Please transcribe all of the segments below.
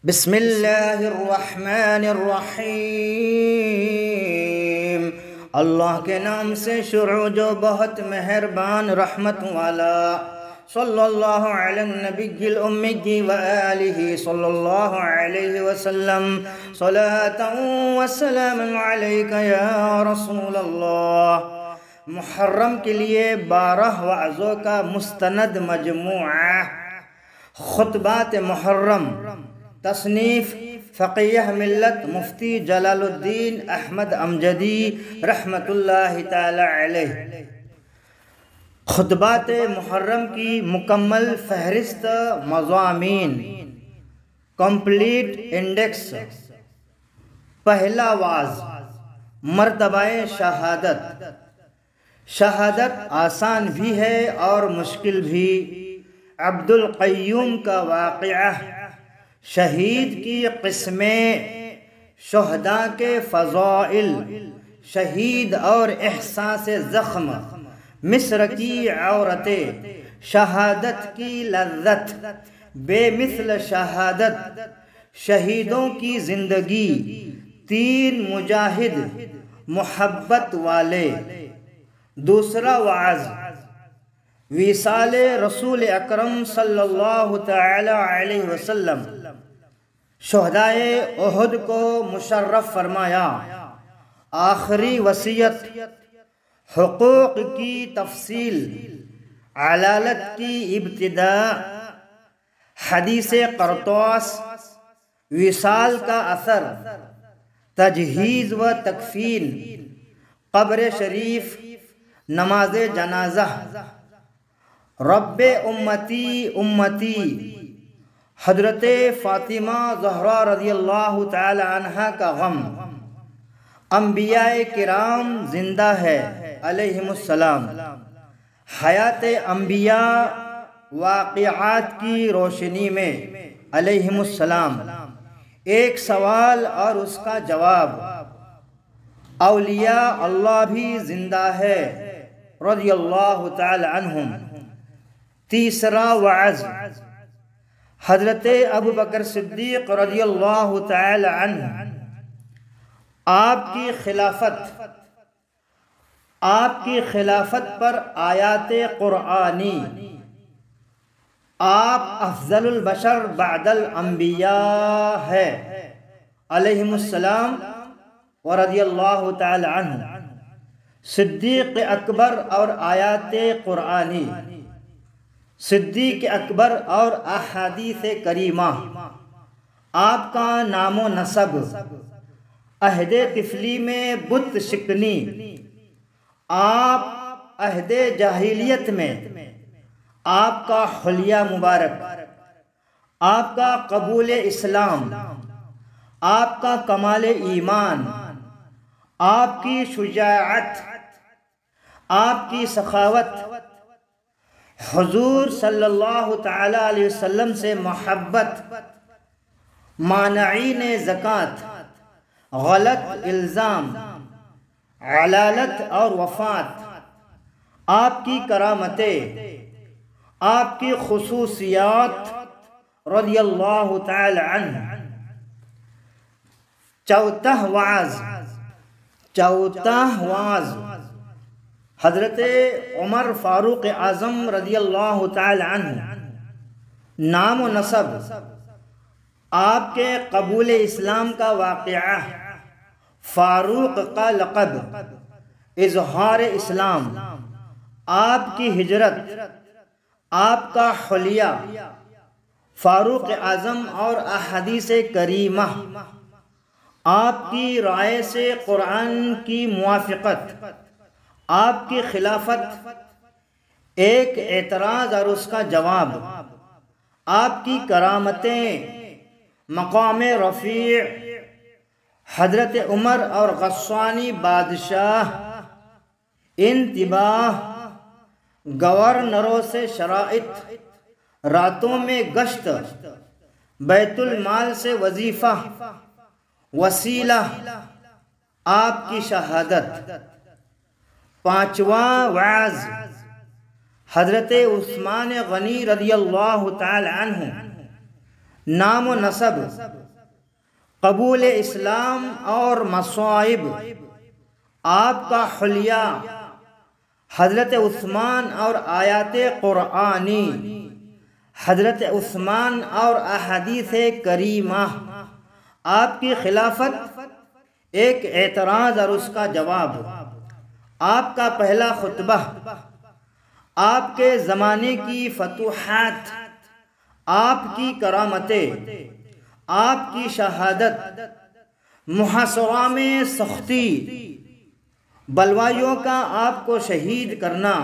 बिस्मिल्लाहिर्रहमानिर्रहीम। अल्लाह के नाम से शुरू जो बहुत मेहरबान रहमत वाला। सल्लल्लाहु अला नबिय्यिल उम्मी व आलिहि सल्लल्लाहु अलैहि वसल्लम। सलातन व सलामन अलैका या रसूल अल्लाह। मुहर्रम के लिए 12 वाज़ों का मुस्तनद मजमुआ खुतबात मुहर्रम, तसनीफ़ फ़क़ीह मिल्लत मुफ्ती जलालुद्दीन अहमद अमजदी रहमतुल्लाहि ताला अलैह। खुतबात मुहर्रम की मुकम्मल फ़हरिस्त मज़ामीन, कंप्लीट इंडेक्स। पहला वाज़, मर्तबाए शहादत। शहादत आसान भी है और मुश्किल भी। अब्दुल क़य्यूम का वाक़या, शहीद की क़िस्में, शुहदा के फ़ज़ाइल, शहीद और एहसास ज़ख्म, मिस्र की औरतें, शहादत की लज़्ज़त, बेमिसल शहादत, शहीदों की ज़िंदगी, 3 मुजाहिद मोहब्बत वाले। दूसरा वाज़, विसाल रसूल अकरम सल्लल्लाहु तआला अलैहि वसल्लम। शुहदाए उहुद को मुशर्रफ फरमाया। आखिरी वसीयत, हुकूक की तफसील, अलालत की इब्तिदा, हदीस क़रतौस, विसाल का असर, तजहीज़ व तकफीन, क़ब्र शरीफ, नमाज जनाजा, रब्बे उम्मती उम्मती, हज़रत फ़ातिमा ज़हरा रज़ियल्लाहु ताला अन्हा का गम, अंबियाए किराम जिंदा है अलैहिमुस्सलाम, हयात अंबिया, वाक़िआत की रोशनी में अलैहिमुस्सलाम, एक सवाल और उसका जवाब, औलिया अल्लाह भी जिंदा है रज़ियल्लाहु ताला अन्हुम। तीसरा वाज़, हज़रत अबू बकर सिद्दीक़ रज़ियल्लाहु ताला अन्हु। आपकी खिलाफत पर आयात क़ुरआनी। आप अफ़ज़लुल बशर बअदल अंबिया है अलैहिमुस्सलाम व रज़ियल्लाहु ताला अन्हु। सिद्दीक़ अकबर और आयात क़ुरआनी, सिद्दीक़ अकबर और अहादीस करीमा। आपका नामो नसब, अहदे तिफली में बुत शिकनी। आप अहदे जाहिलियत में, आपका हुलिया मुबारक, आपका कबूल इस्लाम, आपका कमाल ईमान, आपकी शुजाअत, आपकी सखावत, हुजूर सल्लल्लाहु ताला अलैहि वसल्लम से मोहब्बत, मानईन ज़कात, गलत इल्ज़ाम, अलालत और वफ़ात, आपकी करामतें, आपकी खुसूसियात रज़ियल्लाहु ताला अन्हु। चौथा वाज़, हज़रत उमर फ़ारूक़ आज़म रज़ियल्लाहु ताला अन्हु। नाम व नसब, आपके कबूल इस्लाम का वाक़या, फ़ारूक़ का लक़ब, इज़हार इस्लाम, आपकी हिजरत, आपका हुलिया, फ़ारूक़ आज़म और अहादीस करीमा, आपकी राय से क़ुरआन की मुवाफ़क़त, आपकी खिलाफत, एक एतराज़ और उसका जवाब, आपकी करामतें, मक़ाम रफ़ी, हज़रत उमर और ग़स्सानी बादशाह, इंतिबाह, गवर्नरों से शराइत, रातों में गश्त, बैतुल माल से वजीफ़ा, वसीला, आपकी शहादत। पांचवा वाज़, हज़रत उस्मान गनी रज़ियल्लाहु ताला अन्हु। नाम व नसब, कबूल इस्लाम और मसाइब, आपका हुलिया, हज़रत उस्मान और आयात क़ुरआनी, हज़रत उस्मान और अहादीस करीमा, आपकी खिलाफत, एक एतराज़ और उसका जवाब, आपका पहला खुतबा, आपके ज़माने की फतूहात, आपकी करामतें, आपकी शहादत, मुहासरा में सख्ती, बलवाइयों का आपको शहीद करना,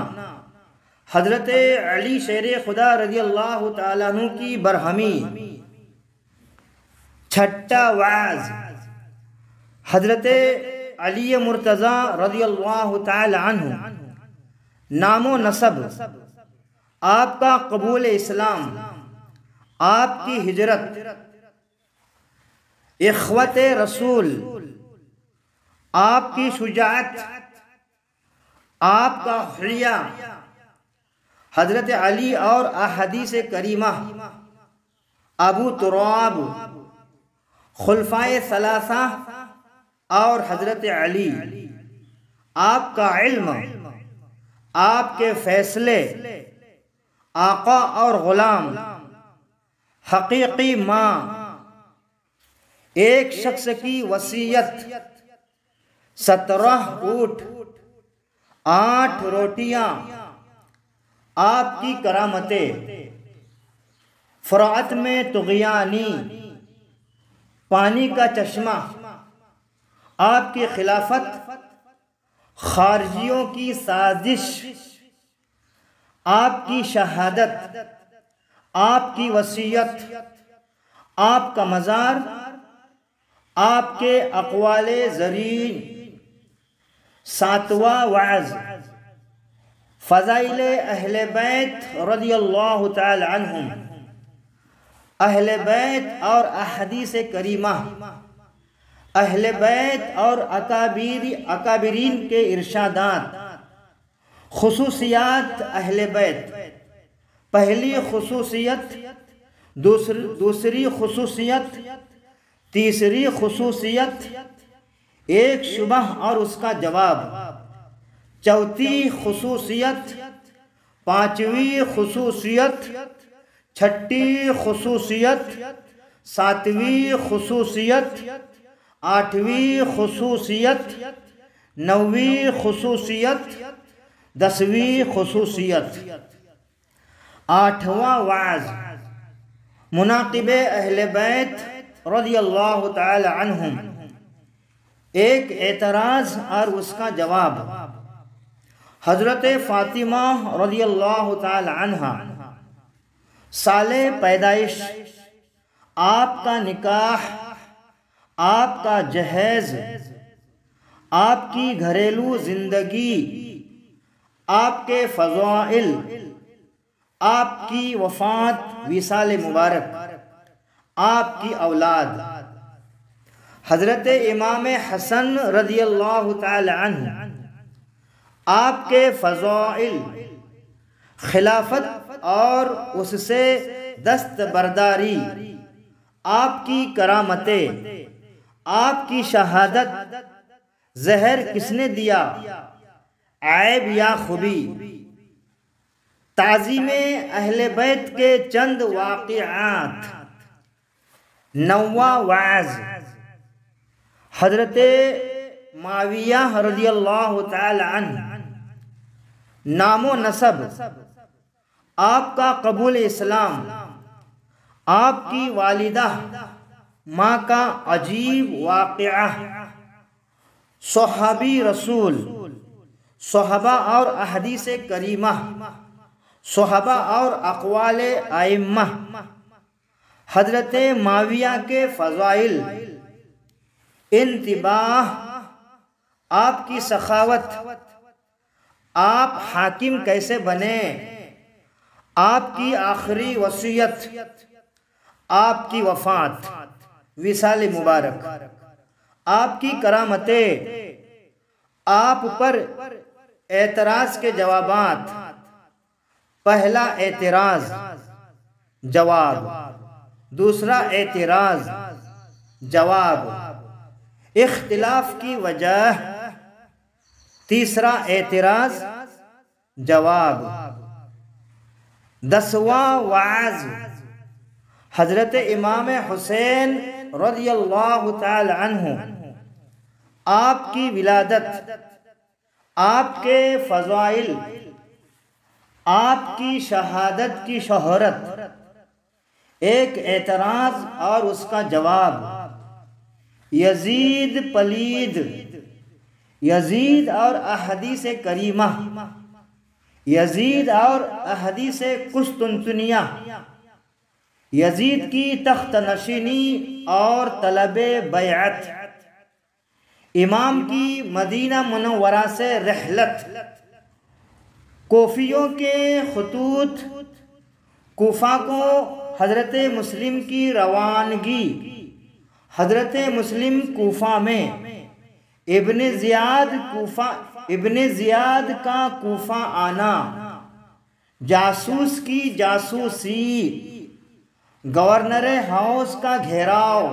हज़रत अली शेर खुदा रज़ियल्लाहु ताला अन्हु की बरहमी, छठा वाज, हज़रत अली मुर्तज़ा रज़ियल्लाहु ताला अन्हु, नामो नसब, आपका कबूल इस्लाम, आपकी हिजरत, इख्वत रसूल, आपकी शुजाअत, आपका हुलिया, हज़रत अली और अहादीस करीमा, अबू तुराब, खुलफाए सलासा और हज़रत अली, आपका इल्म, आपके फैसले, आका और ग़ुलाम, हकीकी माँ, एक शख्स की वसीयत, 17 ऊँट, 8 रोटियाँ, आपकी करामतें, फ़ुरात में तुग़यानी, पानी का चश्मा, आपकी खिलाफत, खारजियों की साजिश, आपकी शहादत, आपकी वसीयत, आपका मज़ार, आपके अक़वाले ज़रीन, 7वां वाज़, फ़ज़ाइल अहले बैत रज़ियल्लाहु ताला अन्हुम, अहले बैत और अहदीस करीमा, अहले बैत और अकाबिरीन के इरशादात, खुसूसियात अहले बैत, पहली खुसूसियत, दूसरी खुसूसियत, तीसरी खुसूसियत, एक शुबह और उसका जवाब, चौथी खुसूसियत, पाँचवीं खुसूसियत, छठी खुसूसियत, सातवीं खुसूसियत, आठवीं खुसूसियत, नौवीं खुसूसियत, 10वीं खुसूसियत। 8वां वाज़, मुनाक़िब अहले बैत रज़ियल्लाहु ताला अन्हुम, एक एतराज़ और उसका जवाब, हज़रत फ़ातिमा रज़ियल्लाहु ताला अन्हा, साले पैदाइश, आपका निकाह, आपका जहेज़, आपकी घरेलू ज़िंदगी, आपके फ़ज़ाइल, आपकी वफ़ात, विसाल मुबारक, आपकी औलाद, हज़रत इमाम हसन रज़ियल्लाहु ताला अन्हु, आपके फ़ज़ाइल, खिलाफत और उससे दस्तबरदारी, आपकी करामतें, आपकी शहादत, जहर किसने दिया, ऐब या खूबी, ताज़ीम अहले बैत के चंद वाक़िआत। 9वां वाज़, हज़रत माविया रज़ियल्लाहु ताला अन्हु, नामो नसब, आपका कबूल इस्लाम, आपकी वालिदा माँ का अजीब वाक़िआ, सहाबी रसूल, सहाबा और अहदीस करीमा, सहाबा और अक़वाले आइम्मा, हज़रत माविया के फ़ज़ाइल, इंतिबाह, आपकी सखावत, आप हाकिम कैसे बने, आपकी आखिरी वसीयत, आपकी वफ़ात, विसाल मुबारक, आपकी करामतें, आप पर एतराज़ के जवाबात। पहला एतराज़, जवाब, दूसरा एतराज़ जवाब, इख्तिलाफ की वजह, तीसरा एतराज़ जवाब। 10वां वाज़, हज़रत इमाम हुसैन रज़ियल्लाहु ताला अन्हु, आपकी विलादत, आपके फ़ज़ाइल, आपकी शहादत की शोहरत, एक एतराज़ और उसका जवाब। यजीद पलीद, यजीद और अहदीस करीमा, यजीद और अहदीस कुस्तुनतुनिया, यजीद की तख्त नशीनी और तलबे बैअत, इमाम की मदीना मुनव्वरा से रहलत, कोफियों के खतूत, कूफा को हज़रत मुस्लिम की रवानगी, हज़रत मुस्लिम कूफा में, इब्ने ज़ियाद का कूफा आना, जासूस की जासूसी, गवर्नर हाउस का घेराव,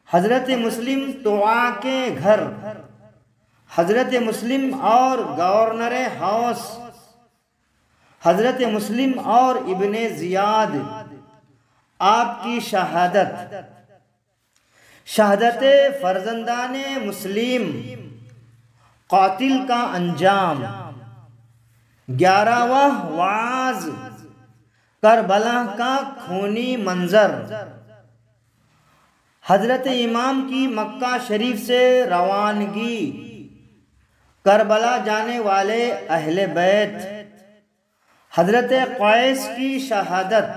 हज़रत मुस्लिम तुआ के घर, हज़रत मुस्लिम और गवर्नर हाउस, हज़रत मुस्लिम और इब्ने ज़ियाद, आपकी शहादत, शहादत फर्जंदाने मुस्लिम, कातिल का अंजाम। 11वां वाज़, करबला का खूनी मंजर, हज़रत इमाम की मक्का शरीफ से रवानगी, करबला जाने वाले अहले बैत, हज़रत क़ैस की शहादत,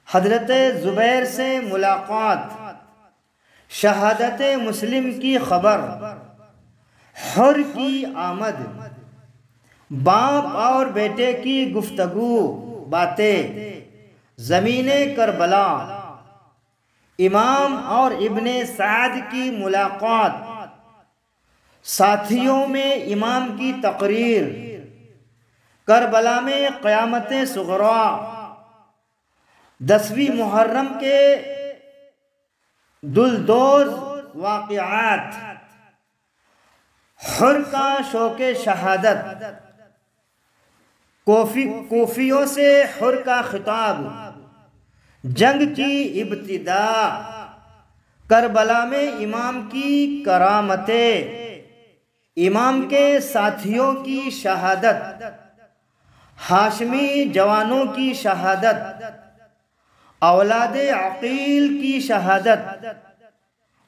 हज़रत ज़ुबैर से मुलाकात, शहादत मुस्लिम की खबर, हुर की आमद, बाप और बेटे की गुफ्तगू बातें, ज़मीने करबला, इमाम और इब्ने साद की मुलाकात, साथियों में इमाम की तकरीर, करबला में क़यामत सुग़रा, 10वीं मुहर्रम के दुलदोज़ वाक़िआत, हुर का शौक़े शहादत, कोफियों से हुर का खिताब, जंग की इब्तिदा, करबला में इमाम की करामतें, इमाम के साथियों की शहादत, हाशमी जवानों की शहादत, औलादे अकील की शहादत,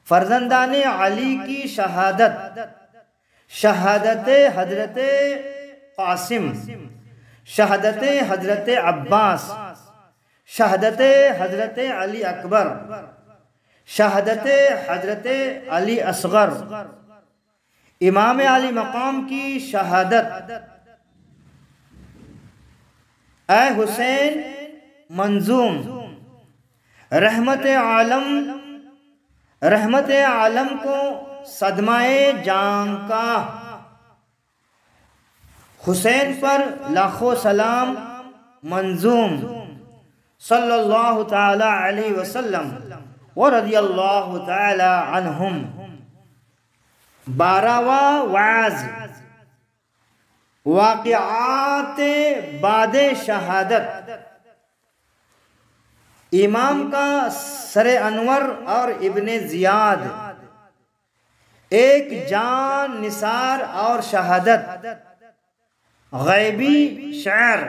फर्जंदाने अली की शहादत, शहादत हज़रत क़ासिम, शहादत हज़रत अब्बास, शहादत हज़रत अली अकबर, शहादत हज़रत अली असग़र, इमाम अली मकाम की शहादत। ऐ हुसैन मंजूम, रहमत आलम को सदमाए जान का, हुसैन पर लाखों सलाम मंजूम, सल्लल्लाहु ताला अलैहि वसल्लम व रज़ियल्लाहु ताला अन्हुम। 12वां वाज़, वाक़िआत बादे शहादत, इमाम का सरे अनवर और इब्ने ज़ियाद, एक जान निसार और शहादत, गैबी शायर,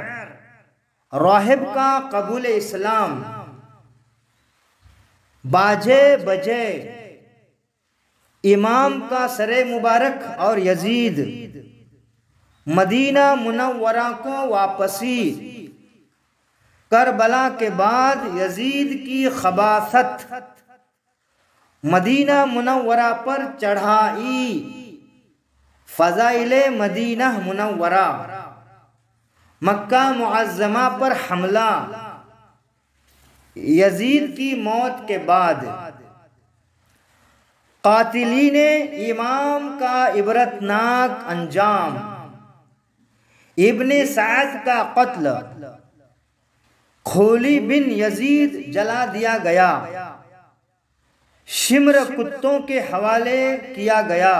राहिब का कबूल इस्लाम, बाजे बजे, इमाम का सरे मुबारक और यजीद, मदीना मुनव्वरा को वापसी, करबला के बाद यजीद की खबासत, मदीना मुनव्वरा पर चढ़ाई, फ़ज़ाइले मदीना मुनव्वरा, मक्का मुअज़्ज़मा पर हमला, यजीद की मौत के बाद कातिलीने इमाम का इबरतनाक अंजाम, इब्ने साद का कत्ल, खोली बिन यजीद जला दिया गया, शिम्र कुत्तों के हवाले किया गया,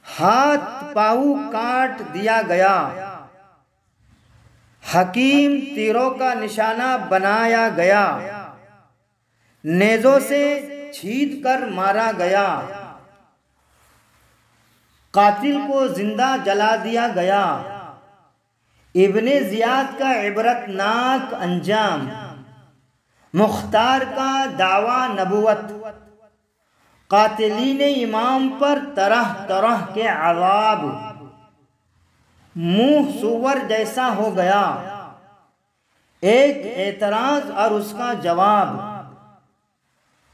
हाथ पाऊ काट दिया गया, हकीम तीरों का निशाना बनाया गया, नेज़ों से छीद कर मारा गया, कातिल को जिंदा जला दिया गया। इब्ने ज़ियाद का इबरतनाक अंजाम, मुख्तार का दावा नबुवत, कातिलीन इमाम पर तरह तरह के अज़ाब, मुंह सुवर जैसा हो गया। एक एतराज और उसका जवाब,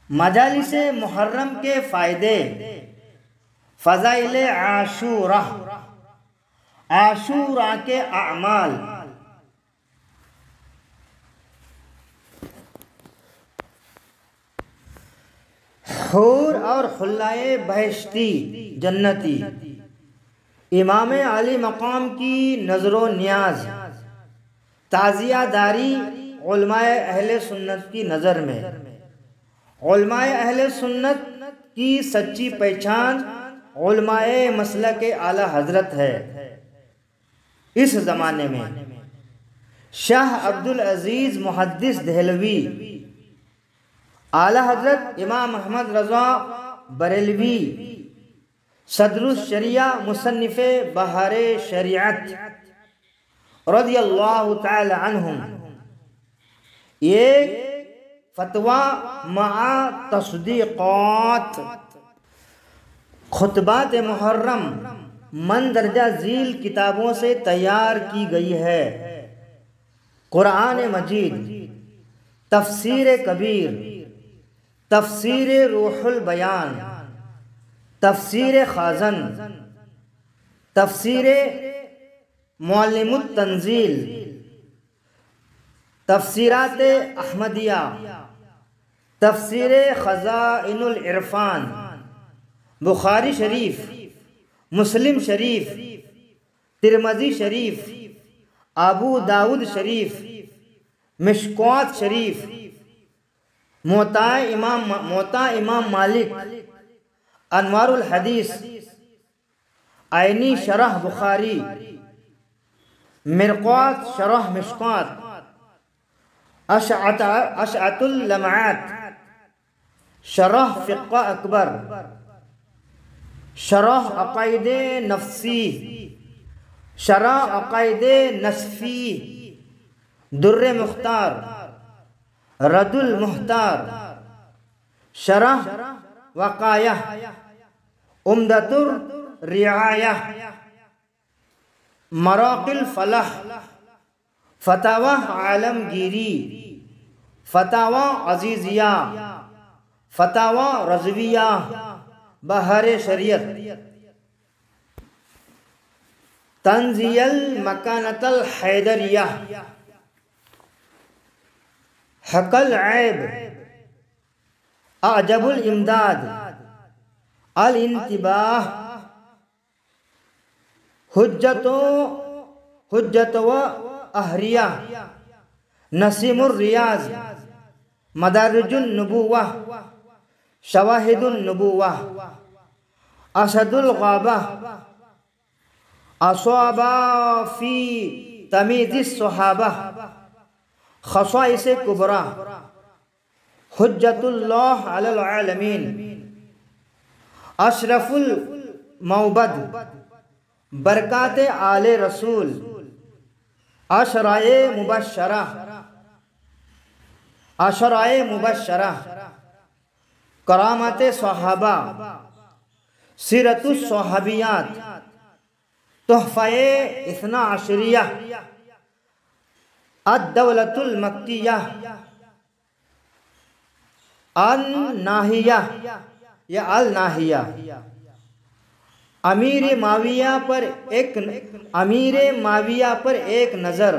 मजालिसे मुहर्रम के फ़ायदे, फ़ज़ाइले आशूरा, आशूरा के अमाल। हूर और हुल्लाए बहश्ती जन्नती, इमाम अली मकाम की नज़रो नियाज, ताज़ियादारी उलमाए अहले सुन्नत की नज़र में। उलमाए अहले सुन्नत की सच्ची पहचान उलमाए मसलक आला हज़रत है। इस ज़माने में शाह अब्दुल अज़ीज़ मुहद्दिस देहलवी, आला हज़रत इमाम अहमद रज़ा बरेलवी, सदरुस शरिया मुसन्निफ़े बहारे शरीअत रज़ियल्लाहु ताला अन्हुम, ये फतवा मआ तस्दीक़ात, खुतबात मुहर्रम मंदरजा झील किताबों से तैयार की गई है। कुरान मजीद, तफसीर कबीर, तफसीर रूहुल बयान, तफसीर खाज़न, तफसीर मुअल्लिमुत तंजील, तफसीरात अहमदिया, तफसीर खज़ाइनुल इरफान, बुखारी शरीफ, मुस्लिम शरीफ, तिरमज़ी शरीफ, अबू दाऊद शरीफ, मिशकात शरीफ, मोता इमाम मालिक, अनवारुल हदीस, आइनी शरह बुखारी, मिरक़ात शरह मिशकात, अशअतुल लमआत, शरह फ़िक़्ह अकबर, शरह अक़ाइदे नफ़सी, शरह अक़ाइदे नसफ़ी, दुर्र मुख्तार, रदुल मुख्तार, शरह वक़ाया, उम्दतुर रिआया, मराक़िल फ़लाह, फ़तावा आलमगीरी, फ़तावा अज़ीज़िया, फ़तावा रज़विया, बहारे शरीयत, तंज़ियल मकानतल हैदरिया, हक़ल ऐब, अजबुल इमदाद, अल इंतिबाह, हुज्जत व अहरिया, नसीमुर रियाज, मदारिजुन नबुवा, शवाहिदुन नबुवा, असदुल गाबा, अस्वाबा फी तमीज़िस सहाबा, खसाइस कुबरा, हुज्जतुल्लाह अलल आलमीन, अशरफुल मौबद, बरकात आले रसूल, अशराए मुबश्शरा, करामत सहाबा, सीरतुस सहाबियात, तोहफ़ाए इस्ना अशरिया, अद-दौलतुल मक्किया, अन-नाहिया या अल-नाहिया, अमीर माविया पर एक नज़र,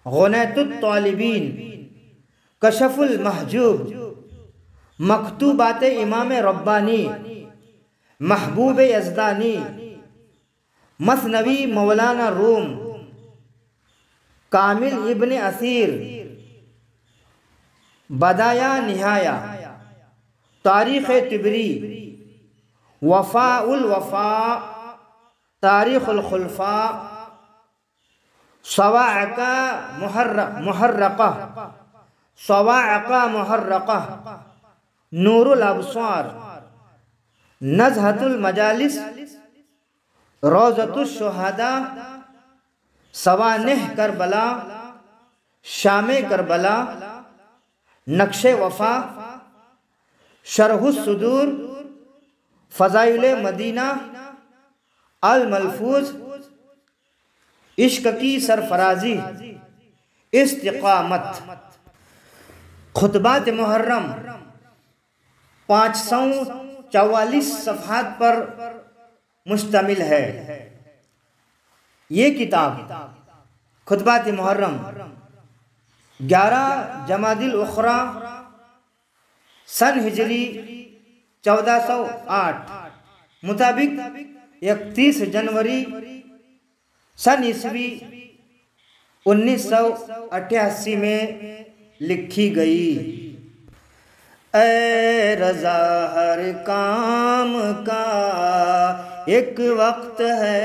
गुनैतुत तालिबीन, कशफुल महजूब, मकतूबात इमाम रब्बानी, महबूब यज़दानी, मसनवी मौलाना रूम, कामिल इब्न असीर बदाया निहाया, तारीख़ तिबरी, वफ़ाउल वफ़ा, तारीख़ुल खुलफ़ा, सवाअका मुहर्रक़ा, सवाअका मुहर्रक़ा, नूरुल अब्सार, नज़हतुल मजालिस, रोज़तुश शुहदा, सवानिह करबला, शामे करबला, नक्शे वफ़ा, शरहुस सुदूर, फ़ज़ाइले मदीना, अल मलफूज, इश्क की सरफराजी, इस्तिक़ामत। खुतबात मुहर्रम 544 सफ़हात पर मुश्तमिल है। ये किताब खुतबात मुहर्रम 11 जमादिल उखरा सन हिजरी 1408 मुताबिक 31 जनवरी सन ईस्वी 1988 में लिखी गई। ऐ रज़ा हर काम का एक वक्त है,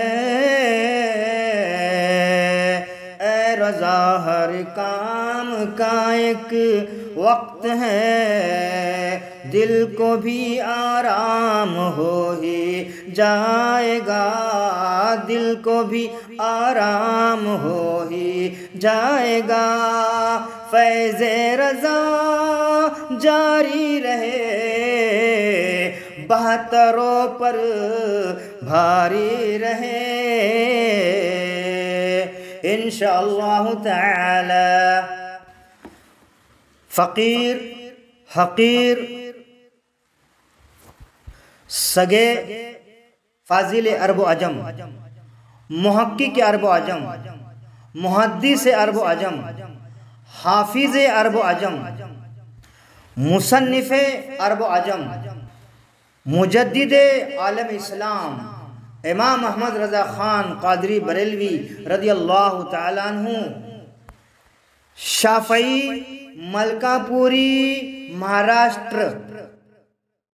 ऐ रज़ा हर काम का एक वक्त है, दिल को भी आराम हो ही जाएगा, दिल को भी आराम हो ही जाएगा। फैज़े रज़ा जारी रहे, बहतरों पर भारी रहे, इंशाअल्लाह ताला। फ़कीर, हक़ीर, सगे फाजिल अरब अजम, मुहक्किक अरब अजम, मुहद्दिस अरब अजम, हाफिज़ अरब अजम, मुसन्निफ़ अरब अजम, मुजद्दिद आलम इस्लाम इमाम अहमद रज़ा ख़ान क़ादरी बरेलवी रज़ियल्लाहु ताला अन्हु, शाफ़ई, मलकापुरी, महाराष्ट्र।